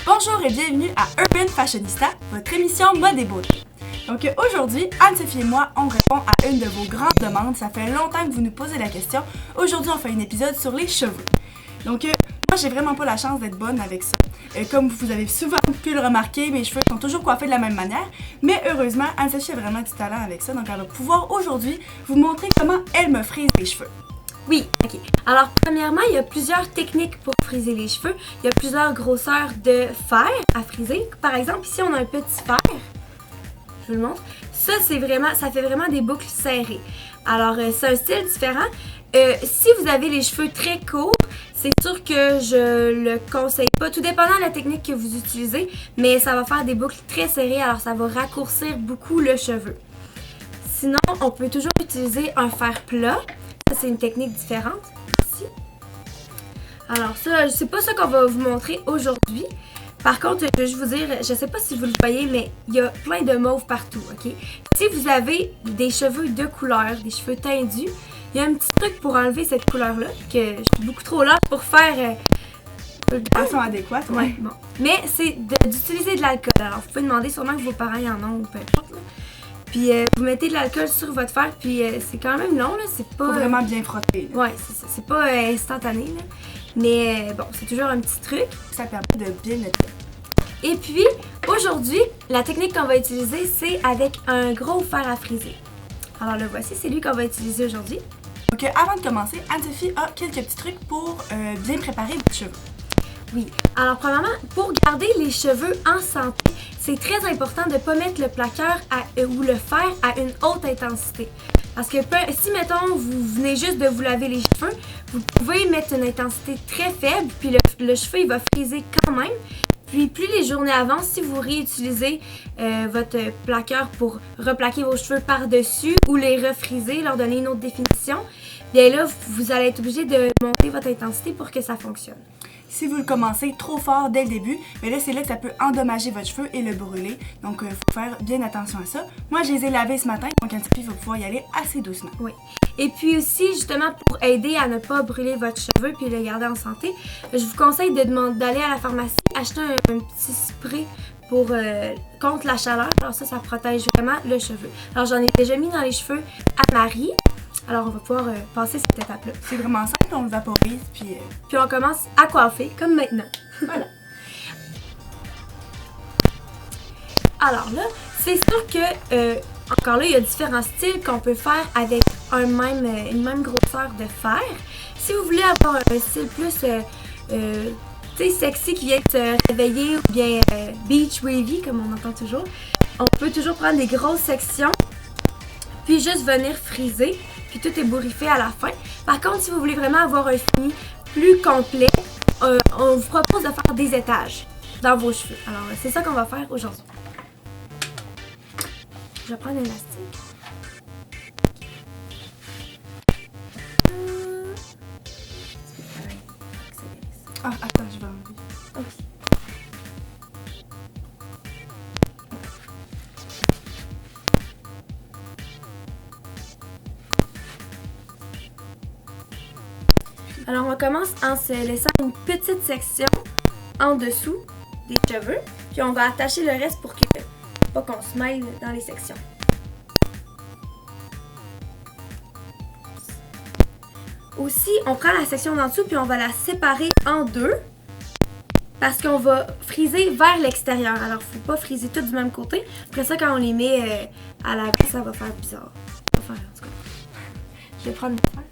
Bonjour et bienvenue à Urban Fashionista, votre émission mode et beauté. Donc aujourd'hui, Anne-Sophie et moi, on répond à une de vos grandes demandes. Ça fait longtemps que vous nous posez la question. Aujourd'hui, on fait un épisode sur les cheveux. Donc moi, j'ai vraiment pas la chance d'être bonne avec ça. Comme vous avez souvent pu le remarquer, mes cheveux sont toujours coiffés de la même manière. Mais heureusement, Anne-Sophie a vraiment du talent avec ça. Donc elle va pouvoir aujourd'hui vous montrer comment elle me frise les cheveux. Oui, ok. Alors, premièrement, il y a plusieurs techniques pour friser les cheveux. Il y a plusieurs grosseurs de fer à friser. Par exemple, ici, on a un petit fer. Je vous le montre. Ça fait vraiment des boucles serrées. Alors, c'est un style différent. Si vous avez les cheveux très courts, c'est sûr que je le conseille pas, tout dépendant de la technique que vous utilisez, mais ça va faire des boucles très serrées, alors ça va raccourcir beaucoup le cheveu. Sinon, on peut toujours utiliser un fer plat. Ça, c'est une technique différente, ici. Alors ça, c'est pas ça qu'on va vous montrer aujourd'hui. Par contre, je vais vous dire, je sais pas si vous le voyez, mais il y a plein de mauve partout, ok? Si vous avez des cheveux de couleur, des cheveux tendus, il y a un petit truc pour enlever cette couleur-là, que je suis beaucoup trop large pour faire de façon adéquate, ouais. Bon. Mais c'est d'utiliser de l'alcool. Alors, vous pouvez demander sûrement que vos parents y en ont ou peu importe, là. Puis vous mettez de l'alcool sur votre fer, puis c'est quand même long, là, c'est pas... Faut vraiment bien frotter. Ouais, c'est ça, c'est pas instantané, là. Mais bon, c'est toujours un petit truc. Ça permet de bien nettoyer. Et puis, aujourd'hui, la technique qu'on va utiliser, c'est avec un gros fer à friser. Alors le voici, c'est lui qu'on va utiliser aujourd'hui. Donc avant de commencer, Anne-Sophie a quelques petits trucs pour bien préparer vos cheveux. Oui. Alors, premièrement, pour garder les cheveux en santé, c'est très important de ne pas mettre le plaqueur ou le fer à une haute intensité. Parce que si, mettons, vous venez juste de vous laver les cheveux, vous pouvez mettre une intensité très faible, puis le cheveu, il va friser quand même. Puis, plus les journées avancent, si vous réutilisez votre plaqueur pour replaquer vos cheveux par-dessus ou les refriser, leur donner une autre définition, bien là, vous allez être obligé de monter votre intensité pour que ça fonctionne. Si vous le commencez trop fort dès le début, mais là c'est là que ça peut endommager votre cheveu et le brûler. Donc il faut faire bien attention à ça. Moi je les ai lavés ce matin, donc Anne-Sophie va pouvoir y aller assez doucement. Oui. Et puis aussi, justement, pour aider à ne pas brûler votre cheveu puis le garder en santé, je vous conseille d'aller à la pharmacie acheter un petit spray pour contre la chaleur. Alors ça protège vraiment le cheveu. Alors j'en ai déjà mis dans les cheveux à Marie. Alors, on va pouvoir passer cette étape-là. C'est vraiment simple, on le vaporise, puis on commence à coiffer, comme maintenant. Voilà. Alors là, c'est sûr que, encore là, il y a différents styles qu'on peut faire avec une même grosseur de fer. Si vous voulez avoir un style plus, tu sais, sexy qui vient de se réveiller, ou bien beach wavy, comme on entend toujours, on peut toujours prendre des grosses sections, puis juste venir friser. Puis tout est bourriffé à la fin. Par contre, si vous voulez vraiment avoir un fini plus complet, on vous propose de faire des étages dans vos cheveux. Alors, c'est ça qu'on va faire aujourd'hui. Je vais prendre l'élastique. Ah, attends, je vais enlever. Ok. Alors, on commence en se laissant une petite section en dessous des cheveux. Puis, on va attacher le reste pour pas qu'on se mêle dans les sections. Aussi, on prend la section d'en dessous puis on va la séparer en deux parce qu'on va friser vers l'extérieur. Alors, il ne faut pas friser tout du même côté. Après ça, quand on les met à la base, ça va faire bizarre. Ça va faire, en tout cas. Je vais prendre le fer.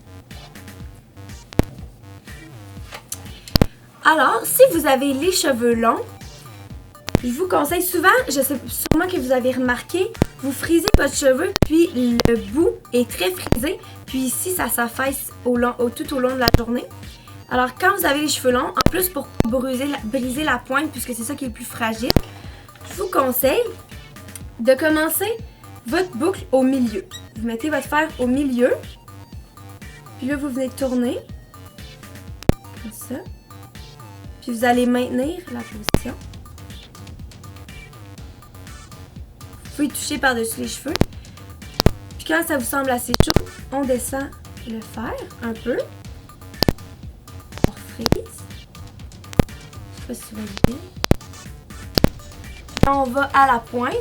Alors, si vous avez les cheveux longs, je vous conseille souvent, je sais sûrement que vous avez remarqué, vous frisez votre cheveu, puis le bout est très frisé, puis ici, ça s'affaisse tout au long de la journée. Alors, quand vous avez les cheveux longs, en plus pour briser la pointe, puisque c'est ça qui est le plus fragile, je vous conseille de commencer votre boucle au milieu. Vous mettez votre fer au milieu, puis là, vous venez tourner, comme ça. Puis vous allez maintenir la position. Vous pouvez toucher par-dessus les cheveux. Puis quand ça vous semble assez chaud, on descend le fer un peu. On frise. Je sais pas si vous voyez bien. là, on va à la pointe.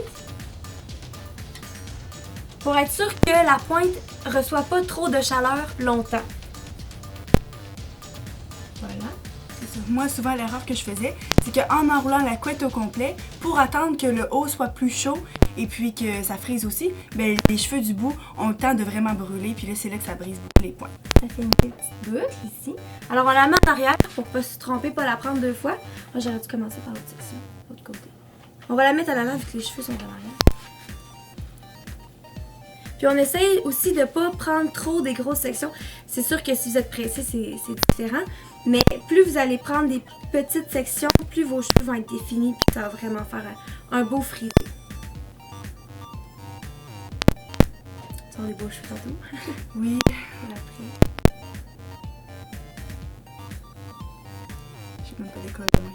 Pour être sûr que la pointe ne reçoit pas trop de chaleur longtemps. Voilà. C'est ça. Moi, souvent, l'erreur que je faisais, c'est qu'en enroulant la couette au complet, pour attendre que le haut soit plus chaud et puis que ça frise aussi, ben, les cheveux du bout ont le temps de vraiment brûler. Puis là, c'est là que ça brise beaucoup les points. Ça fait une petite boucle ici. Alors, on la met en arrière pour ne pas se tromper, pas la prendre 2 fois. Moi, j'aurais dû commencer par l'autre section, l'autre côté. On va la mettre à l'avant vu que les cheveux sont à l'arrière. Puis on essaye aussi de ne pas prendre trop des grosses sections. C'est sûr que si vous êtes pressé, c'est différent. Mais plus vous allez prendre des petites sections, plus vos cheveux vont être définis. Puis ça va vraiment faire un beau frisé. Ça ont des beaux cheveux tantôt. Oui. Après. J'ai même pas d'école demain.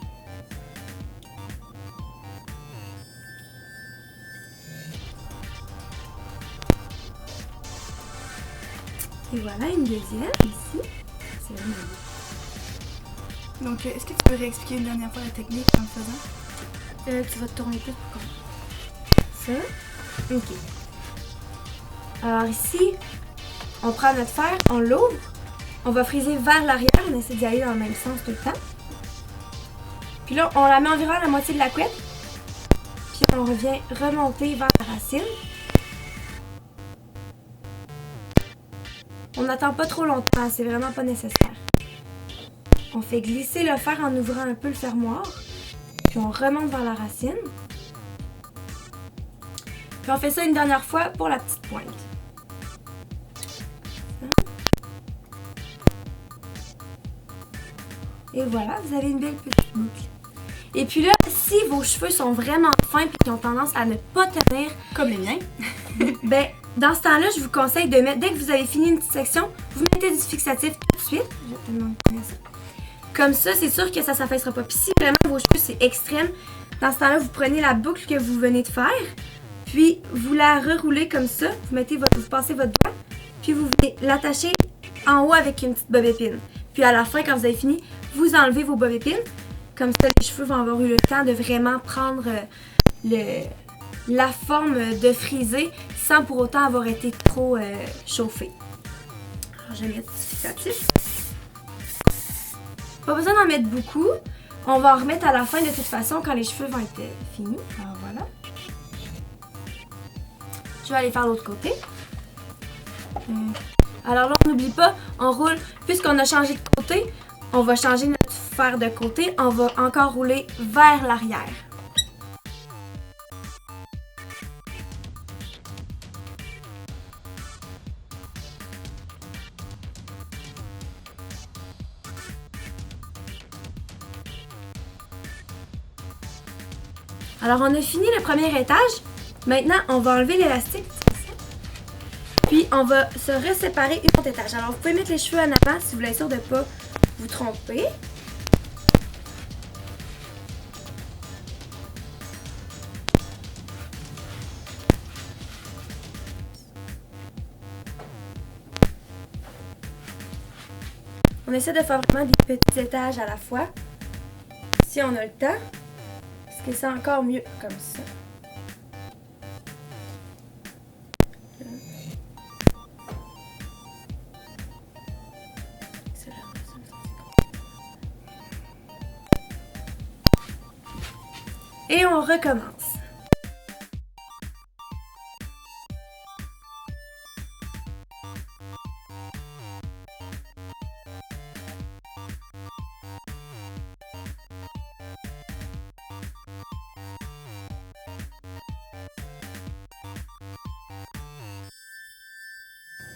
Et voilà, une deuxième ici. C'est vraiment beau. Donc, est-ce que tu peux réexpliquer une dernière fois la technique en le faisant? Tu vas te tourner plus pour ça. Ok. Alors ici, on prend notre fer, on l'ouvre, on va friser vers l'arrière, on essaie d'y aller dans le même sens tout le temps. Puis là, on la met environ à la moitié de la couette. Puis on revient remonter vers la racine. On n'attend pas trop longtemps, c'est vraiment pas nécessaire. On fait glisser le fer en ouvrant un peu le fermoir. Puis on remonte vers la racine. Puis on fait ça une dernière fois pour la petite pointe. Et voilà, vous avez une belle petite boucle. Et puis là, si vos cheveux sont vraiment fins et qu'ils ont tendance à ne pas tenir, Comme les miens. ben dans ce temps-là, je vous conseille de mettre, dès que vous avez fini une petite section, vous mettez du fixatif tout de suite. Je vais tellement connaître ça. Comme ça, c'est sûr que ça ne s'affaissera pas. Puis si vraiment vos cheveux c'est extrême, dans ce temps-là, vous prenez la boucle que vous venez de faire, puis vous la reroulez comme ça. Vous passez votre doigt, puis vous venez l'attacher en haut avec une petite bob épine. Puis à la fin, quand vous avez fini, vous enlevez vos bob épines. Comme ça, les cheveux vont avoir eu le temps de vraiment prendre la forme de frisé sans pour autant avoir été trop chauffé. Alors, je vais mettre du fixatif. Pas besoin d'en mettre beaucoup. On va en remettre à la fin de toute façon quand les cheveux vont être finis. Alors voilà. Je vais aller faire l'autre côté. Alors là, on n'oublie pas, on roule, puisqu'on a changé de côté, on va changer notre fer de côté, on va encore rouler vers l'arrière. Alors, on a fini le premier étage. Maintenant, on va enlever l'élastique. Puis, on va se reséparer une autre étage. Alors, vous pouvez mettre les cheveux en avant si vous voulez être sûr de ne pas vous tromper. On essaie de faire vraiment des petits étages à la fois. Si on a le temps. Parce que c'est encore mieux comme ça. Et on recommence.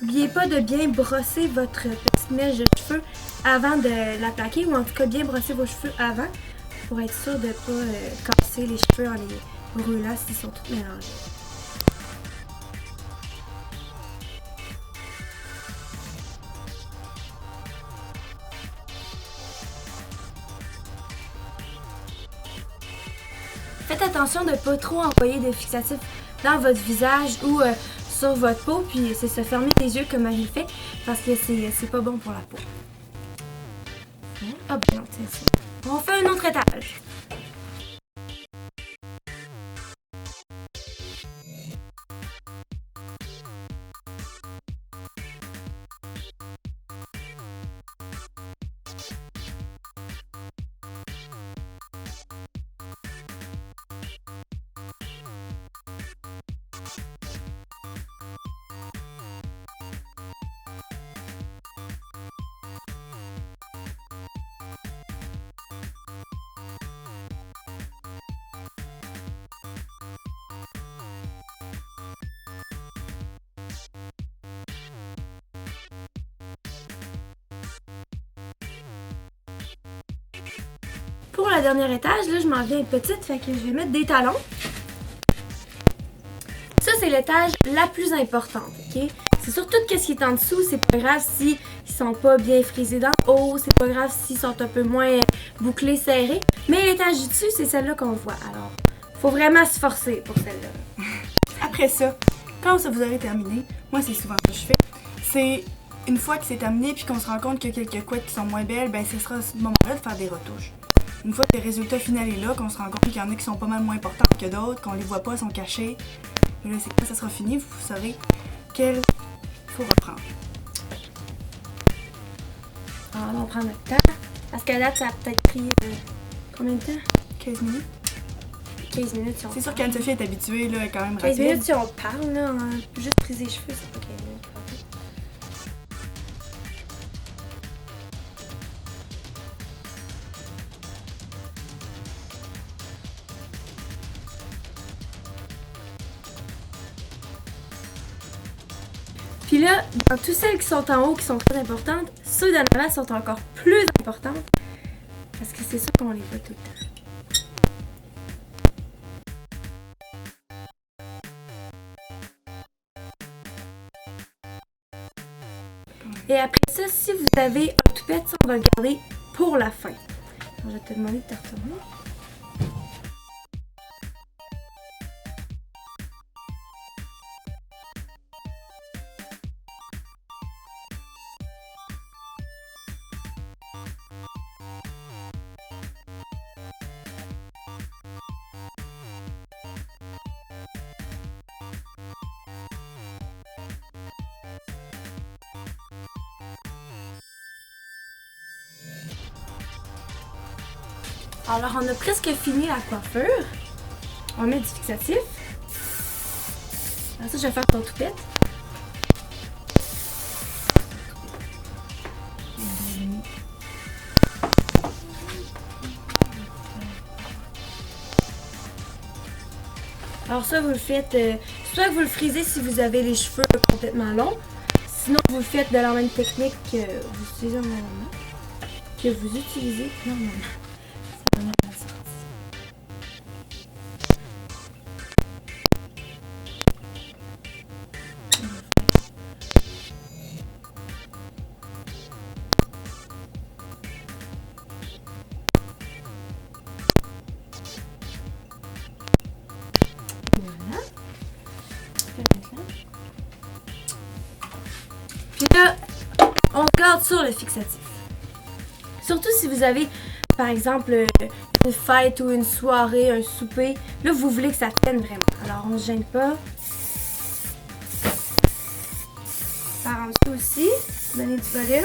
N'oubliez pas de bien brosser votre petite mèche de cheveux avant de la plaquer, ou en tout cas bien brosser vos cheveux avant pour être sûr de ne pas casser les cheveux en les brûlant s'ils sont tous mélangés. Faites attention de ne pas trop envoyer de fixatif dans votre visage ou sur votre peau, puis c'est se fermer les yeux comme Marie fait, parce que c'est pas bon pour la peau. Ah ben non, c'est ça. On fait un autre étage. pour le dernier étage, là, je m'en viens petite, fait que je vais mettre des talons. Ça, c'est l'étage la plus importante, ok? C'est surtout qu'est-ce qui est en dessous, c'est pas grave si ils sont pas bien frisés dans le haut, c'est pas grave s'ils sont un peu moins bouclés, serrés. Mais l'étage du dessus, c'est celle-là qu'on voit. Alors, faut vraiment se forcer pour celle-là. Après ça, quand ça vous avez terminé, moi c'est souvent ce que je fais, c'est une fois que c'est terminé puis qu'on se rend compte qu'il y a quelques couettes qui sont moins belles, ben ce sera à ce moment-là de faire des retouches. Une fois que le résultat final est là, qu'on se rend compte qu'il y en a qui sont pas mal moins importantes que d'autres, qu'on les voit pas, sont cachés, et là c'est quand ça sera fini, vous saurez quel faut reprendre. Alors, on va prendre notre temps. Parce qu'à date, ça a peut-être pris combien de temps? 15 minutes. 15 minutes si on C'est sûr parle. qu'Anne-Sophie est habituée, là, elle est quand même 15 rapide. minutes si on parle, là, on peut juste friser les cheveux, c'est pas 15 minutes. Puis là, dans toutes celles qui sont en haut, qui sont très importantes, ceux d'en avant sont encore plus importantes. Parce que c'est sûr qu'on les voit tout le temps. Et après ça, si vous avez un toupette, ça, on va le garder pour la fin. Alors, je vais te demander de te retourner. Alors, on a presque fini la coiffure. On met du fixatif. Alors ça, je vais faire ton toupette. Alors ça, vous le faites, soit que vous le frisez si vous avez les cheveux complètement longs, sinon vous le faites de la même technique que vous utilisez normalement. C'est vraiment la sortie. Voilà. Puis là, on regarde sur le fixatif. Surtout si vous avez, par exemple, une fête ou une soirée, un souper. Là, vous voulez que ça tienne vraiment. Alors, on se gêne pas. Par en dessous aussi. Donner du volume.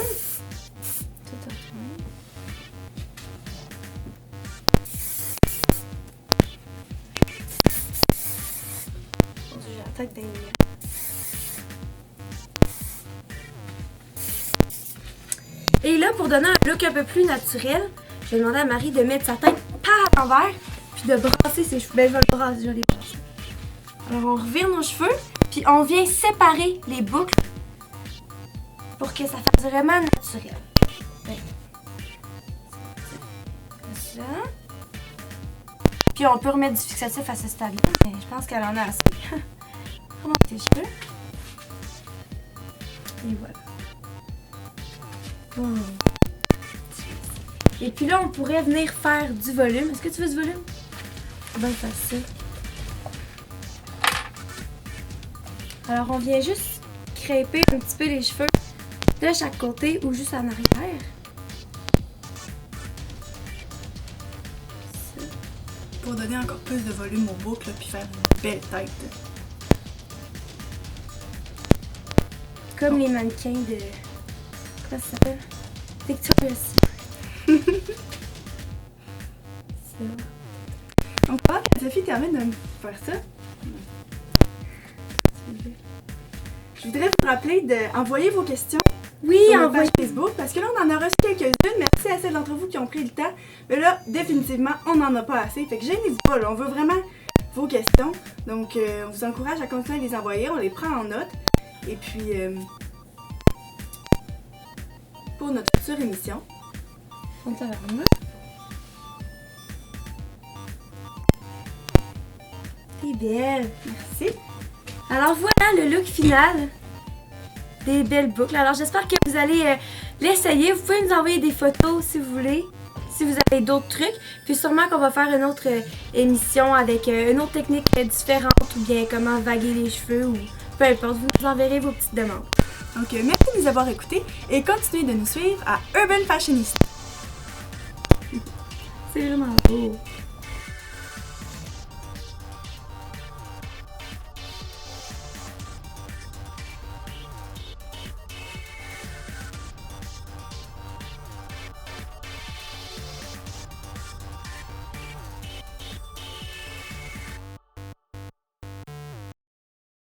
Tout retourner. J'ai l'attaque des lumières. Et là, pour donner un look un peu plus naturel, je vais demander à Marie de mettre sa tête par l'envers, puis de brasser ses cheveux. Ben, je vais le brasser, je vais les brasser. Alors, on revire nos cheveux, puis on vient séparer les boucles pour que ça fasse vraiment naturel. Ben, comme ça. Puis on peut remettre du fixatif à ce stade-là, mais je pense qu'elle en a assez. Remonte tes cheveux. Et voilà. Et puis là, on pourrait venir faire du volume. Est-ce que tu veux du volume? C'est bien facile. Alors, on vient juste crêper un petit peu les cheveux de chaque côté ou juste en arrière. Ça. Pour donner encore plus de volume aux boucles puis faire une belle tête. Comme les mannequins de... Comment ça s'appelle? Victoria's Secret. Ça. Donc, pendant que Sophie termine de me faire ça, je voudrais vous rappeler d'envoyer vos questions Oui, sur la envoyez. page Facebook, parce que là, on en a reçu quelques-unes. Merci à celles d'entre vous qui ont pris le temps. Mais là, définitivement, on n'en a pas assez. Fait que gênez-vous pas, là. On veut vraiment vos questions. Donc, on vous encourage à continuer à les envoyer. On les prend en note. Et puis, pour notre future émission, On t'en va. T'es belle. Merci. Alors voilà le look final des belles boucles. Alors j'espère que vous allez l'essayer. Vous pouvez nous envoyer des photos si vous voulez, si vous avez d'autres trucs. Puis sûrement qu'on va faire une autre émission avec une autre technique différente ou bien comment vaguer les cheveux ou peu importe. Vous nous enverrez vos petites demandes. Donc, merci de nous avoir écoutés et continuez de nous suivre à Urban Fashionista. C'est vraiment beau.